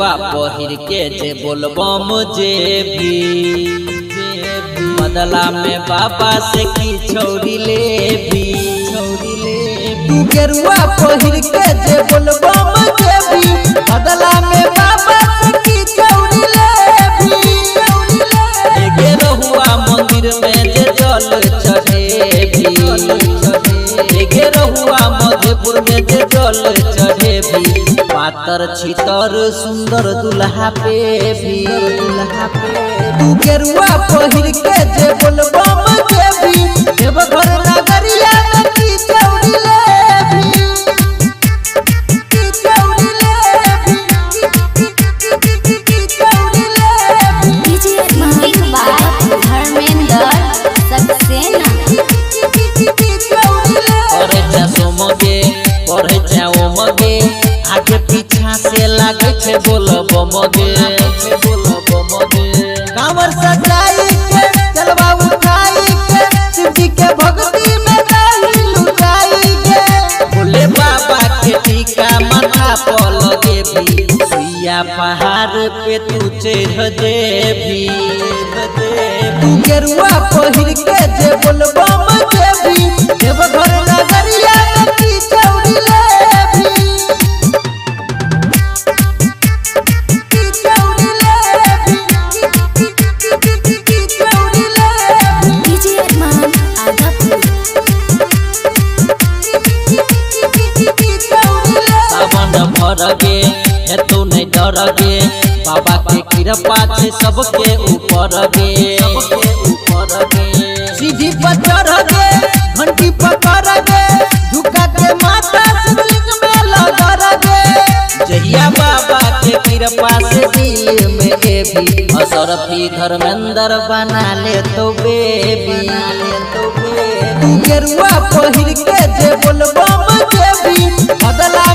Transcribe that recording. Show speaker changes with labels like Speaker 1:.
Speaker 1: गेरुआ पहिर के जे बोलबम जेबी बदला में बाबा से की छौरी लेबी। तू गेरुआ पहिर के जे बोलबम जेबी बदला में बाबा से की छौरी लेबी। गेरुआ मंदिर में जे जल चढ़ेबी गेरुआ मधेपुर में जे जल चढ़ेबी। पातर छितर सुंदर दुल्हा पे भी तू गेरुआ पहिर के जे बोलबम जेबी देवघर नगरिया में की छौरी लेबी। की छौरी लेबी की छौरी लेबी।
Speaker 2: DJ mic by Dharmendra Saxena.
Speaker 1: करे जा सोमगे करे जा ओमगे आगे पीछा से लागे छे बोलबम गे। कांवर सजाई के जलवा उठाई के शिवजी के भक्ति में रही लुटाई के। भोले बाबा के टीका माथा पर लगेबी सुइया पहाड़ पे तू चढ़ देबी। तू गेरुआ पहिर के जे बोलबम जेबी देवघर नगरिया में की छौरी लेबी। की छौरी लेबी की छौरी लेबी।
Speaker 2: डीजे मान आदत
Speaker 1: सावन भर गे है तू नहीं डर गे बाबा के कृपा छे सबके ऊपर गे। सीधी पर चढ़ गे घंटी पकड़ गे झुका के माथा शिवलिंग में लगा गे। जहिया बाबा के कृपा से दिल में एबी असरफी धर्मेंद्र बना ले तो बेबी। तू गेरुआ पहिर के जे बोलबम जेबी बदला